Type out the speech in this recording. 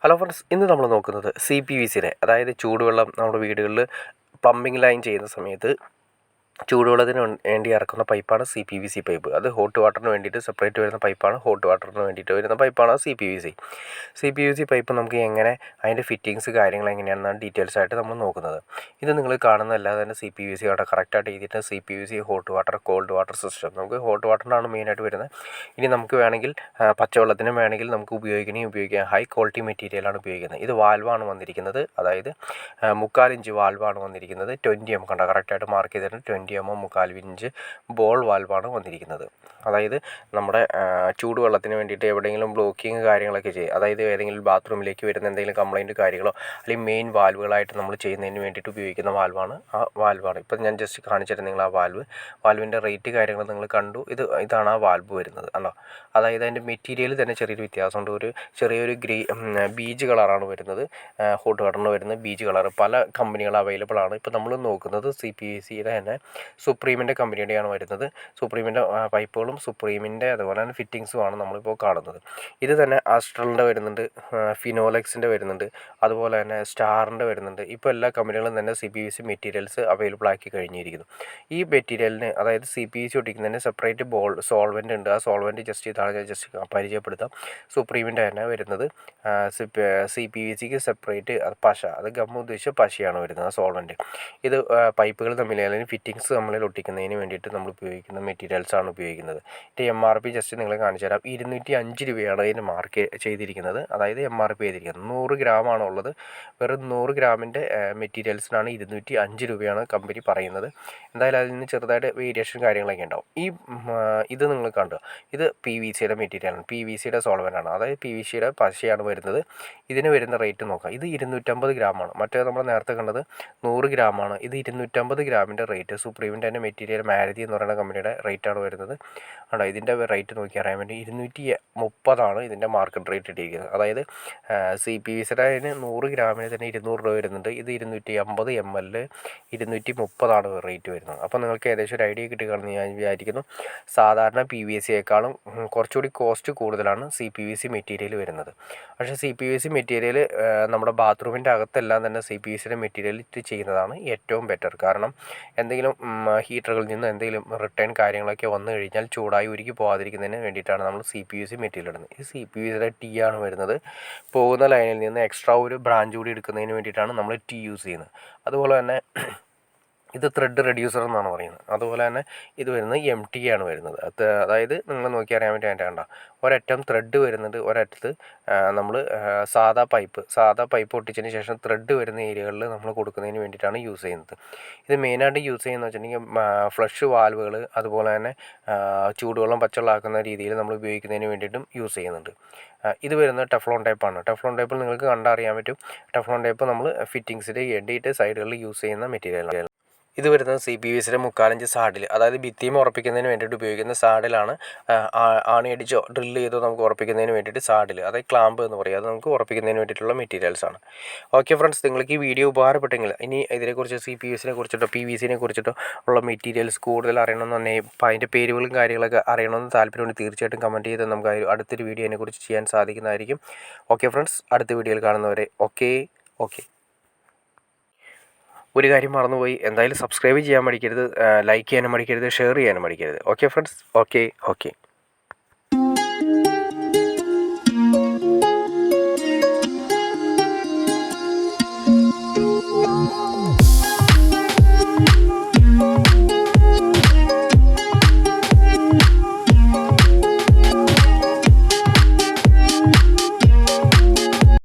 Hello friends, ഇന്ന് നമ്മൾ നോക്കുന്നത് CPVCയുടെ അതായത് ചൂടുവെള്ളം നമ്മുടെ വീടുകളിൽ പ്ലംബിംഗ് ലൈൻ ചെയ്യുന്ന സമയത്ത് ചൂടുവെള്ളത്തിന് വേണ്ടി ഇറക്കുന്ന പൈപ്പാണ് CPVC പൈപ്പ്. അത് ഹോട്ട് വാട്ടറിന് വേണ്ടിയിട്ട് സെപ്പറേറ്റ് വരുന്ന പൈപ്പാണ്. ഹോട്ട് വാട്ടറിന് വേണ്ടിയിട്ട് വരുന്ന പൈപ്പാണ് CPVC പൈപ്പ് നമുക്ക് എങ്ങനെ അതിൻ്റെ ഫിറ്റിങ്സ് കാര്യങ്ങൾ എങ്ങനെയാണെന്നാണ് ഡീറ്റെയിൽസ് ആയിട്ട് നമ്മൾ നോക്കുന്നത്. ഇത് നിങ്ങൾ കാണുന്നതല്ലാതെ തന്നെ CPVC അവിടെ കറക്റ്റായിട്ട് ചെയ്തിട്ട് CPVC hot water called water system. നമുക്ക് ഹോട്ട് വാട്ടറിനാണ് മെയിനായിട്ട് വരുന്നത്. ഇനി നമുക്ക് വേണമെങ്കിൽ പച്ചവെള്ളത്തിനും വേണമെങ്കിൽ നമുക്ക് ഉപയോഗിക്കാം. ഹൈ ക്വാളിറ്റി മെറ്റീരിയലാണ് ഉപയോഗിക്കുന്നത്. ഇത് വാൽവാണ് വന്നിരിക്കുന്നത്, അതായത് 3/4 ഇഞ്ച് വാൽവാണ് വന്നിരിക്കുന്നത്. 20 കണ്ട കറക്റ്റായിട്ട് മാർക്ക് ചെയ്തിട്ടുണ്ട്. 20 3/4 ഇഞ്ച് ബോൾ വാൽവാണ് വന്നിരിക്കുന്നത്. അതായത് നമ്മുടെ ചൂടുവെള്ളത്തിന് വേണ്ടിയിട്ട് എവിടെയെങ്കിലും ബ്ലോക്കിങ് കാര്യങ്ങളൊക്കെ ചെയ്യും, അതായത് ഏതെങ്കിലും ബാത്റൂമിലേക്ക് വരുന്ന എന്തെങ്കിലും കംപ്ലൈൻറ്റ് കാര്യങ്ങളോ അല്ലെങ്കിൽ മെയിൻ വാൽവുകളായിട്ട് നമ്മൾ ചെയ്യുന്നതിന് വേണ്ടിയിട്ട് ഉപയോഗിക്കുന്ന വാൽവാണ്. ഇപ്പം ഞാൻ ജസ്റ്റ് കാണിച്ചിട്ട് നിങ്ങൾ ആ വാൽവിൻ്റെ റേറ്റ് കാര്യങ്ങൾ നിങ്ങൾ കണ്ടു. ഇതാണ് ആ വാൽവ് വരുന്നത് അല്ലോ. അതായത് അതിൻ്റെ മെറ്റീരിയൽ തന്നെ ചെറിയൊരു വ്യത്യാസമുണ്ട്. ചെറിയൊരു ബീജ് കളറാണ് വരുന്നത്. ഹോട്ട് വാട്ടറിന് വരുന്ന ബീജ് കളർ പല കമ്പനികൾ അവൈലബിൾ ആണ്. ഇപ്പോൾ നമ്മൾ നോക്കുന്നത് CPVCയുടെ തന്നെ സുപ്രീമിൻ്റെ കമ്പനിയുടെയാണ് വരുന്നത്. സുപ്രീമിൻ്റെ പൈപ്പുകളും സുപ്രീമിൻ്റെ അതുപോലെ തന്നെ ഫിറ്റിങ്സുമാണ് നമ്മളിപ്പോൾ കാണുന്നത്. ഇത് തന്നെ ആസ്ട്രലിൻ്റെ വരുന്നുണ്ട്, ഫിനോലെക്സിൻ്റെ വരുന്നുണ്ട്, അതുപോലെ തന്നെ സ്റ്റാറിൻ്റെ വരുന്നുണ്ട്. ഇപ്പോൾ എല്ലാ കമ്പനികളും തന്നെ CPVC മെറ്റീരിയൽസ് അവൈലബിൾ ആക്കി കഴിഞ്ഞിരിക്കുന്നു. ഈ മെറ്റീരിയലിന് അതായത് CPVC ഒട്ടിക്കുന്നതിന് സെപ്പറേറ്റ് സോൾവെൻ്റ് ഉണ്ട്. ആ സോൾവെൻ്റ് ജസ്റ്റ് ഇതാണ്, ഞാൻ ജസ്റ്റ് പരിചയപ്പെടുത്താം. സുപ്രീമിൻ്റെ തന്നെ വരുന്നത് CPVCക്ക് സെപ്പറേറ്റ് പശ, അത് ഗം ഉദ്ദേശിച്ച പശയാണ് വരുന്നത്, സോൾവെൻ്റ്. ഇത് പൈപ്പുകൾ തമ്മിൽ അല്ലെങ്കിൽ ഫിറ്റിങ്സ് തമ്മിൽ ഒട്ടിക്കുന്നതിന് വേണ്ടിയിട്ട് നമ്മൾ ഉപയോഗിക്കുന്ന മെറ്റീരിയൽസാണ് ഉപയോഗിക്കുന്നത്. MRP ജസ്റ്റ് നിങ്ങളെ കാണിച്ചു തരാം. 205 രൂപയാണ് അതിന് മാർക്ക് ചെയ്തിരിക്കുന്നത്, അതായത് MRP ചെയ്തിരിക്കുന്നത്. 100 ഗ്രാമാണ് ഉള്ളത്. വെറും 100 ഗ്രാമിൻ്റെ മെറ്റീരിയൽസിനാണ് 205 രൂപയാണ് കമ്പനി പറയുന്നത്. എന്തായാലും അതിൽ നിന്ന് ചെറുതായിട്ട് വേരിയേഷൻ കാര്യങ്ങളൊക്കെ ഉണ്ടാവും. ഇത് നിങ്ങൾ കണ്ടു, ഇത് PVCയുടെ മെറ്റീരിയലാണ്, PVCയുടെ സോൾവെൻ്റാണ്, അതായത് PVCയുടെ പശയാണ് വരുന്നത്. ഇതിന് വരുന്ന റേറ്റ് നോക്കാം. ഇത് 250 ഗ്രാമാണ്. മറ്റേ നമ്മൾ നേരത്തെ കണ്ടത് 100 ഗ്രാമാണ്. ഇത് 250 ഗ്രാമിൻ്റെ റേറ്റ്. സുപ്രീമിൻ്റെ തന്നെ മെറ്റീരിയൽ മാരുതി എന്ന് പറയുന്ന കമ്പനിയുടെ റേറ്റാണ് വരുന്നത്. ഇതിൻ്റെ റേറ്റ് നോക്കി അറിയാൻ വേണ്ടി 230 ഇതിൻ്റെ മാർക്കറ്റ് റേറ്റ് ഇട്ടിരിക്കുന്നത്. അതായത് CPVCയുടെ 100 ഗ്രാമിന് തന്നെ 200 രൂപ വരുന്നുണ്ട്. ഇത് 250 ml 230 റേറ്റ് വരുന്നത്. അപ്പോൾ നിങ്ങൾക്ക് ഏകദേശം ഒരു ഐഡിയ കിട്ടുകയാണെന്ന് ഞാൻ വിചാരിക്കുന്നു. സാധാരണ PVCയേക്കാളും കുറച്ചുകൂടി കോസ്റ്റ് കൂടുതലാണ് CPVC മെറ്റീരിയൽ വരുന്നത്. പക്ഷേ CPVC മെറ്റീരിയൽ നമ്മുടെ ബാത്റൂമിൻ്റെ അകത്തെല്ലാം തന്നെ CPVCയുടെ മെറ്റീരിയൽ ചെയ്യുന്നതാണ് ഏറ്റവും ബെറ്റർ. കാരണം എന്തെങ്കിലും ഹീറ്ററുകളിൽ നിന്ന് എന്തെങ്കിലും റിട്ടേൺ കാര്യങ്ങളൊക്കെ വന്നു കഴിഞ്ഞാൽ ചൂടായി ഉരുക്കി പോകാതിരിക്കുന്നതിന് വേണ്ടിയിട്ടാണ് നമ്മൾ CPVC മെറ്റീരിയൽ ഇടുന്നത്. ഈ CPVCയുടെ T ആണ് വരുന്നത്. പോകുന്ന ലൈനിൽ നിന്ന് എക്സ്ട്രാ ഒരു ബ്രാഞ്ച് കൂടി എടുക്കുന്നതിന് വേണ്ടിയിട്ടാണ് നമ്മൾ T യൂസ് ചെയ്യുന്നത്. അതുപോലെ തന്നെ ഇത് ത്രെഡ് റെഡ്യൂസർ എന്നാണ് പറയുന്നത്. അതുപോലെ തന്നെ ഇത് വരുന്നത് MT ആണ് വരുന്നത്. അതായത് നിങ്ങൾ നോക്കി അറിയാൻ വേണ്ടി അതിൻ്റെ കണ്ട ഒരറ്റം ത്രെഡ് വരുന്നുണ്ട്, ഒരറ്റത്ത് നമ്മൾ സാധാ പൈപ്പ് ഒട്ടിച്ചതിന് ശേഷം ത്രെഡ് വരുന്ന ഏരിയകളിൽ നമ്മൾ കൊടുക്കുന്നതിന് വേണ്ടിയിട്ടാണ് യൂസ് ചെയ്യുന്നത്. ഇത് മെയിനായിട്ട് യൂസ് ചെയ്യുന്നത് വെച്ചിട്ടുണ്ടെങ്കിൽ ഫ്ലഷ് വാൽവുകൾ, അതുപോലെ തന്നെ ചൂടുവെള്ളം പച്ചവെള്ളമാക്കുന്ന രീതിയിൽ നമ്മൾ ഉപയോഗിക്കുന്നതിന് വേണ്ടിയിട്ടും യൂസ് ചെയ്യുന്നുണ്ട്. ഇത് വരുന്നത് ടെഫ്ലോൺ ടൈപ്പാണ്. ടെഫ്ലോൺ ടൈപ്പിൽ നിങ്ങൾക്ക് കണ്ടറിയാൻ പറ്റും. ടെഫ്ലോൺ ടൈപ്പ് നമ്മൾ ഫിറ്റിങ്സിന് വേണ്ടിയിട്ട് സൈഡുകളിൽ യൂസ് ചെയ്യുന്ന മെറ്റീരിയലാണ്. ഇത് വരുന്നത് CPVCയുടെ 3/4 ഇഞ്ച് സാഡിൽ, അതായത് ഭിത്തിയും ഉറപ്പിക്കുന്നതിന് വേണ്ടിയിട്ട് ഉപയോഗിക്കുന്ന സാഡിലാണ്. ആണിയടിച്ചോ ഡ്രില്ല് ചെയ്തോ നമുക്ക് ഉറപ്പിക്കുന്നതിന് വേണ്ടിയിട്ട് സാഡിൽ, അതായത് ക്ലാമ്പ് എന്ന് പറയും, അത് നമുക്ക് ഉറപ്പിക്കുന്നതിന് വേണ്ടിയിട്ടുള്ള മെറ്റീരിയൽസാണ്. ഓക്കെ ഫ്രണ്ട്സ്, നിങ്ങൾക്ക് ഈ വീഡിയോ ഉപകാരപ്പെട്ടെങ്കിൽ ഇനി ഇതിനെക്കുറിച്ച് CPVCനെ കുറിച്ചിട്ടോ PVCനെ കുറിച്ചിട്ടോ ഉള്ള മെറ്റീരിയൽസ് കൂടുതൽ അറിയണമെന്നുണ്ടെങ്കിൽ അപ്പോൾ അതിൻ്റെ പേരുകളും കാര്യങ്ങളൊക്കെ അറിയണമെന്ന് താല്പര്യമുണ്ട്, തീർച്ചയായിട്ടും കമൻറ്റ് ചെയ്ത് നമുക്ക് അടുത്തൊരു വീഡിയോ അതിനെക്കുറിച്ച് ചെയ്യാൻ സാധിക്കുന്നതായിരിക്കും. ഓക്കെ ഫ്രണ്ട്സ്, അടുത്ത വീഡിയോയിൽ കാണുന്നവരെ ഓക്കെ. ഒരു കാര്യം മറന്നുപോയി, എന്തായാലും സബ്സ്ക്രൈബ് ചെയ്യാൻ മടിക്കരുത്, ലൈക്ക് ചെയ്യാനും മടിക്കരുത്, ഷെയർ ചെയ്യാനും മടിക്കരുത്. Okay friends, okay.